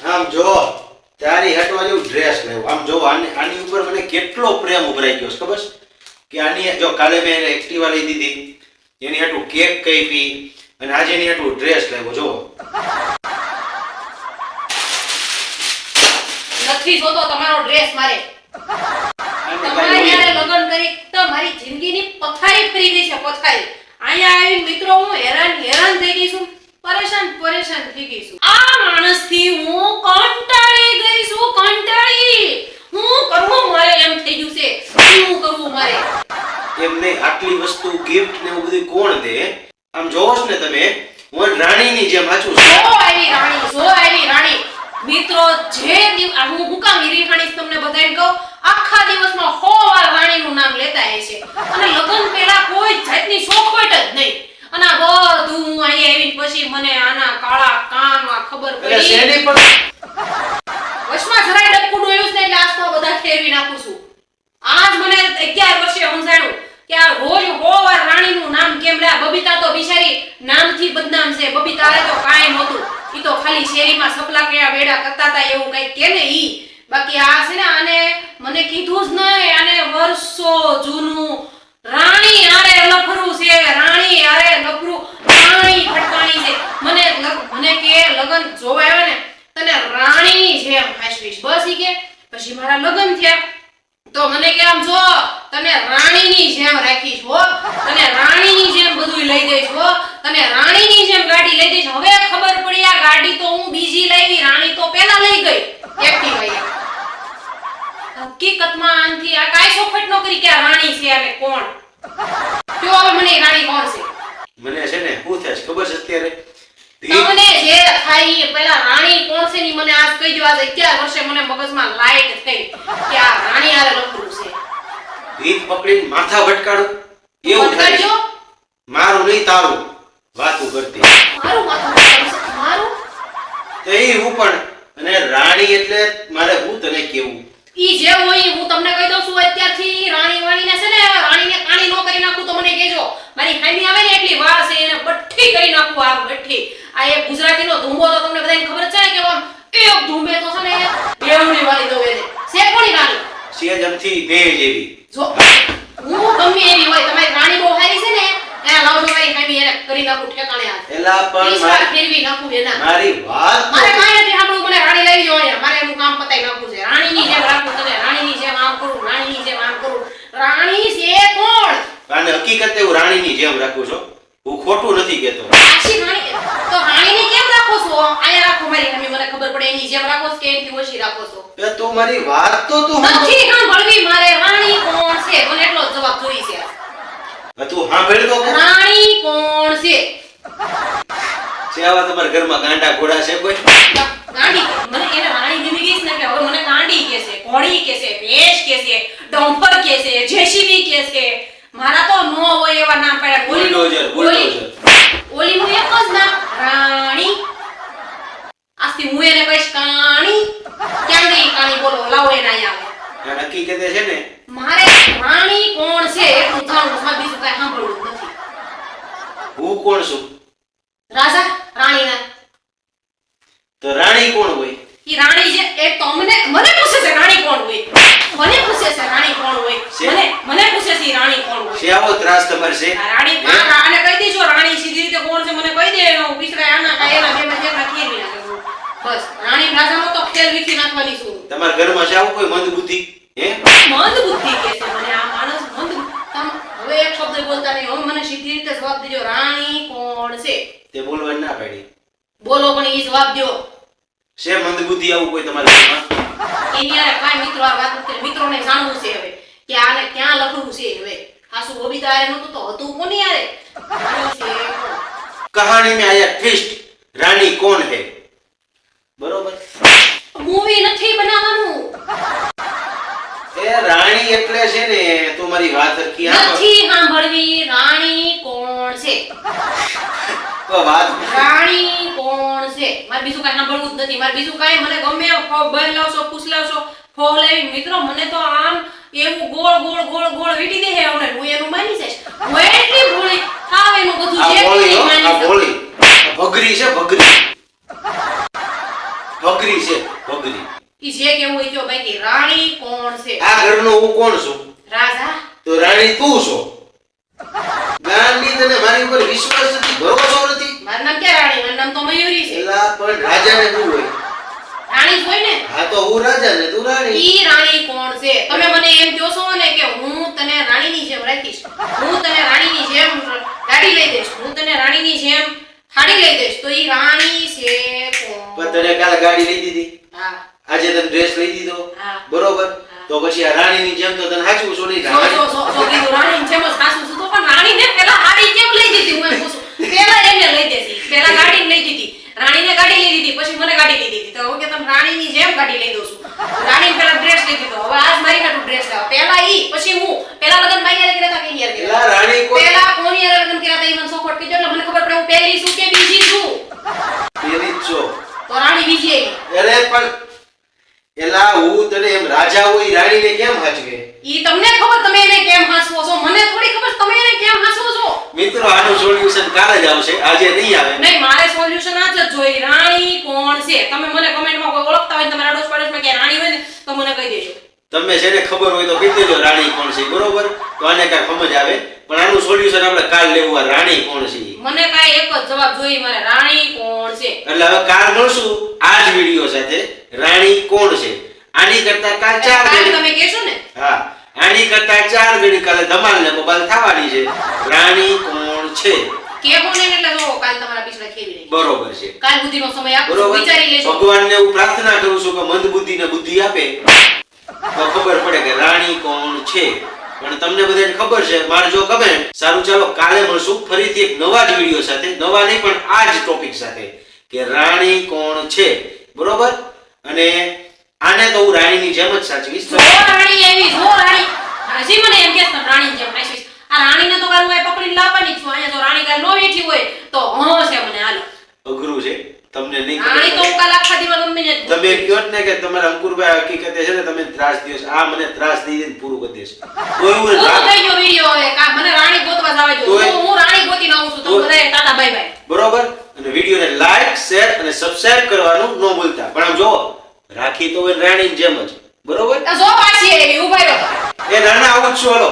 આમ જો તારી હટવા જેવું ડ્રેસ લેવો આમ જો આની ઉપર મને કેટલો પ્રેમ ઉભરાઈ ગયો છે ખબર છે કે આની જો કાલે મેં એને એક્ટિવા લઈ દીધી એની હાટું કેક કાપી અને આજે એની હાટું ડ્રેસ લેવો જો નથી જોતો તમારો ડ્રેસ મારે તમારી યારે લગન કરી તો મારી જિંદગીની પથારી ફરી ગઈ છે પથારી અહીંયા આવીને મિત્રો હું હેરાન થઈ ગઈ છું પરેશાન થઈ ગઈ છું આ માણસથી હું કંટાળી ગઈ છું કંટાળી હું કરવું મારે એમ થઈ ગયું છે શું કરવું મારે એમને આટલી વસ્તુ ગિફ્ટ ને એવું બધું કોણ દે આમ જોવો છો ને તમે હું રાણીની જેમ હાચું છું જો આવી રાણી મિત્રો જે હું હુકામ હીરી તમને બધાને કહું આખા દિવસમાં 100 વાર રાણીનું નામ લેતા હે છે અને લગન પહેલા કોઈ જાતની શોખવટ જ નહીં અને આ બધું હું અહીં આવીને પછી મને આના કાળા કાનમાં ખબર પડી શેની પણ વશમાં જરાય ડબકું ડોયું છે એટલે આસપાસ બધા ફેરવી નાખું છું આજ મને 11 વર્ષે સમજાણું કે આ રોજ 100 વાર રાણીનું નામ કેમ લે બબીતા તો બિચારી નામથી બદનામ છે બબીતાએ તો કાંઈ નહોતું ઈ તો ખાલી શેરીમાં સપલા કેળા વેડા કરતા હતા એવું કઈ કે ને ઈ બાકી આ છે ને આને મને કીધું જ નહીં આને વર્ષો જૂનું રાણી આરે લફરું છે રાણી આરે લફરું રાણી ફટકાણી છે મને કે લગન જોવા આવે ને તને રાણીની જેમ હાસવીશ બસ ઈ કે પછી મારા લગન થયા તો મને કે આમ જો તને રાણીની જેમ રાખીશ હો તને રાણીની જેમ બધું લઈ દઈશ હો તને રાણીની જેમ ગાડી લઈ દઈશ હવે ખબર પડી આ ગાડી તો હું બીજી લાવી રાણી તો પહેલા લઈ ગઈ એક્ટિવા હકીકતમાં આનથી આ કાઈ સોફટ નોકરી કે આ રાણી છે અને કોણ કયો હવે મને રાણી કોણ છે મને છે ને શું થાય ખબર છે અત્યારે તમને જે થાય પહેલા રાણી કોણ છે ની મને આજ કહી દો આજ 11 વર્ષે મને મગજમાં લાઈટ થઈ કે આ રાણી આરે લખવું છે ભીત પકડીને માથા ભટકાડું એવું થાય મારું નહીં તારું વાતું કરતી મારું માથું મારું તો એ હું પણ અને રાણી એટલે મારે હું તને કેવું ઈ જે હોય હું તમને કહી દઉં છું અત્યારથી રાણી વાણીને છે ને રાણીને કાણી નો કરી નાખું તો મને કહેજો મારી ખામી આવે ને એટલી વાર છે એને બઠ્ઠી કરી નાખું આ બઠ્ઠી આ એક ગુજરાતીનો ધૂંબો તો તમને બધાને ખબર છે ને કે આમ એક ધૂંબે તો છે ને બેવડી વાળી દો એને છે કોની રાણી સેજમથી બે જેવી જો હું ગમે એવી હોય તમારી રાણી બહુ હારી છે ને એના લાવજો મારી ખામી એને કરી નાખું ઠેકાણે આ એલા પણ ફેરવી નાખું એના મારી વાત મારે કાંઈ નથી સાંભળવું મને રાણી લઈ જાઓ અહીંયા મારે એનું કામ પતાઈ નાખવું છે રાણીની જેમ રાખું તને રાણીની જેમ આમ કરું રાણીની જેમ આમ કરું રાણી છે કોણ અને હકીકતે હું રાણીની જેમ રાખું છું હું ખોટું નથી કહેતો સાચી રાણી તો રાણીને કેમ રાખો છો અહીંયા રાખો મારી ખામી મને ખબર પડે એની જેમ રાખો છો કે એનથી ઓછી રાખો છો એ તું મારી વાત તો તું નથી સાંભળવી મારે રાણી કોણ છે મને એટલો જ જવાબ જોઈ છે તું સાંભળ તો રાણી કોણ છે આવા તમારા ઘરમાં ગાંડા ઘોડા છે કોઈ ગાંડી મને એને રાણી ગમી ગઈ છે ને એટલે હવે મને ગાંડી કહે છે ઘોડી કહે છે ભેંસ કહે છે ડમ્પર કહે છે જેસીબી કહે છે મારા તો નો હોય એવા નામ પાડ્યા બુલડોઝર ઓલીનું એક જ નામ રાણી આજથી હું એને કહીશ કાણી ક્યાં ગઈ કાણી બોલો લાવો એને અહીંયા આવે હકીકતે છે ને મારે રાણી કોણ છે એટલું જાણવું છે બીજું કઈ સાંભળવું નથી હું કોણ છું રાજા રાણીના તો રાણી કોણ હોય ઈ રાણી જે એ તો મને પૂછે છે રાણી કોણ હોય મને પૂછે છે રાણી કોણ હોય મને પૂછે છે રાણી કોણ હોય છે આવો ત્રાસ તમારે છે રાણી આને કહી દેજો રાણી સીધી રીતે કોણ છે મને કહી દે એનો પીછડા આના કાયલા બે માં જેના ખેરવી નાખે બસ રાણી રાજાનો તો ખેલ વીખી નાખવાની છું તમારા ઘરમાં છે આવું કોઈ મંદ બુદ્ધિ હે મંદ બુદ્ધિ કે છે મને આ માણસ મંદ હવે એક શબ્દ બોલતા નહીં હવે મને સીધી રીતે જવાબ દેજો રાણી કોણ છે તે બોલવા ના પાડી બોલો પણ ઈ જવાબ દો છે મંદ બુદ્ધિ આવું કોઈ તમારા ઘરમાં એની યાર કાઈ મિત્રો આ વાત કરે મિત્રોને જાણવું છે હવે કે આને ક્યાં લખવું છે હવે હાસુ બબીતા આરે નતો તો હતું કોની યારે રાણી છે કહાની में आया ट्विस्ट रानी कौन है बरोबर મૂવી નથી બનાવવાનું એ રાણી એટલે છે ને તમારી વાત હરકી નથી સાંભળવી રાણી કોણ છે તો વાત રાણી કોણ છે મારે બીજું કાઈ સાંભળવું જ નથી મારે બીજું કાઈ મને ગમે બન લાવશો પૂછ લાવશો ફોલ લેવી મિત્રો મને તો આમ એવું ગોળ ગોળ ગોળ ગોળ વીટી દે હે હવે હું એનું માની જઈશ હું એટલી ભૂલી થાવ એનું બધું જે કોઈ માની ભગરી છે ભગરી ભગરી છે ભગરી. ઈ જે કેવું હોય કયો બાકી રાણી કોણ છે? આ ઘરનો હું કોણ છું? રાજા. તો રાણી તું છો. ગાંડી તને મારી ઉપર વિશ્વાસ નથી, ભરોસો નથી. મારું નામ ક્યાં રાણી? મારું નામ તો મયુરી છે. એલા પણ રાજાને શું હોય? રાણી જ હોય ને. હા તો હું રાજા ને તું રાણી. ઈ રાણી કોણ છે? તમે મને એમ કહો છો ને કે હું તને રાણીની જેમ રાખીશ, હું તને રાણીની જેમ ગાડી લઈ દઈશ, હું તને રાણીની જેમ થાળી લઈ દઈશ, તો ઈ રાણી છે કોણ? પણ તને કાલે ગાડી લઈ દીધી, હા આજે તને ડ્રેસ લઈ દીધો, હા. બરોબર? તો પછી આ રાણીની જેમ તો તને સાચું છો નહીં? જો કીધું રાણીની જેમ જ સાસુ છું તો પણ રાણીને પહેલા ગાડી કેમ લઈ દીધી? હું એમ પૂછું. પહેલા એને લઈ દેતી, પહેલા ગાડી લઈ દીધી, રાણીને ગાડી લઈ દીધી, પછી મને ગાડી લઈ દીધી. તો હું કે તમે રાણીની જેમ ગાડી લઈ દઉં છું. રાણીને પહેલા ડ્રેસ લઈ દીધો, હવે આજ મારી હાટુ ડ્રેસ લાવો. પહેલા ઈ, પછી હું. પહેલા લગન મારી હારે કર્યા તા કે એની હારે કર્યા એલા રાણી તા? કોઈ પહેલા કોની હારે લગન કર્યા તા ઈ મને સોખવટ કીધો એટલે મને ખબર પડે હું પહેલી છું કે બીજી છું. પેલી જ છો. તો રાણી બીજી આવી. અરે પણ એલા હું તને એમ રાજા હોય રાણીને કેમ હાચવે? ઈ તમને ખબર તમે એને કેમ હાંસવો છો? મને થોડી ખબર તમે એને કેમ હાંસવો છો? મિત્રો આનું સોલ્યુશન કાલે જ આવશે, આજે નહીં આવે. નહીં, મારે સોલ્યુશન આ જ જોઈ. રાણી કોણ છે? તમે મને કમેન્ટમાં કોઈ ઓળખતા હોય તમારા આડોશ પાડોશમાં કે રાણી હોય ને તો મને કહી દેજો. તમને જેને ખબર હોય તો કહી દેજો રાણી કોણ છે, બરોબર? તો આને કાંઈ સમજ આવે. પણ આનું સોલ્યુશન આપણે કાલ લેવું, આ રાણી કોણ છે. મને કાંઈ એક જ જવાબ જોઈ, મને રાણી કોણ છે. એટલે હવે કાલ મળશું આ જ વિડિયો સાથે, રાણી કોણ છે. આની કરતા કાલ 4 કાલ ગણી, તમે કહેશો ને. હા, આની કરતા 4 ગણી કાલે ધમાલ ને બબાલ થવાની છે. રાણી કોણ છે કેવો નહીં એટલે જો કાલ તમારા પીછડા ખેવી નહીં. બરોબર છે, કાલ બુદ્ધિનો સમય આપો, બરોબર? વિચારી લેજો. ભગવાનને હું પ્રાર્થના કરું છું કે મંદ બુદ્ધિને બુદ્ધિ આપે તો ખબર પડે કે રાણી કોણ છે. પણ તમને બધાને ખબર છે, મારજો કમેન્ટ. સારું, ચાલો કાલે મળશું ફરીથી એક નવા જ વિડિયો સાથે, નવા નહીં પણ આ જ ટોપિક સાથે કે રાણી કોણ છે, બરોબર? અને આને તો હું રાણીની જેમ જ સાચવીશ. જો રાણી એવી, જો રાણી હજી મને એમ કે તમે રાણીની જેમ નાખીશ. આ રાણીને તો કાલ હું અહીં પકડીને લાવવાની જ છું. અહીંયા તો રાણી કાલ નો બેઠી હોય તો છે મને હાલો. અઘરું છે, તમને નહીં રાણી તો ખબર. હું કાલ આખા દિવસ ગમે ને તમે કહો જ ને કે તમારા અંકુરભાઈ હકીકતે છે ને તમે ત્રાસ દો છો. આ મને ત્રાસ દઈ દઈને પૂરું કરી દેશે. તો એવું પૂરો રાખ- થઈ ગયો વિડિયો હવે. કા મને રાણી ગોતવા જવા દો. તોય- હું રાણી ગોતીને આવું છું. તો તોય- બધાએ ટાટા બાય બાય. બરોબર? અને વિડીયોને લાઈક, શેર અને સબસ્ક્રાઇબ કરવાનું ન ભૂલતા. પણ આમ જો રાખી તો હોય રાણીની જેમ જ, બરોબર? આ જો પાછી આવી ઉભા રહ્યો. એ નાના આવું જ છું, હાલો.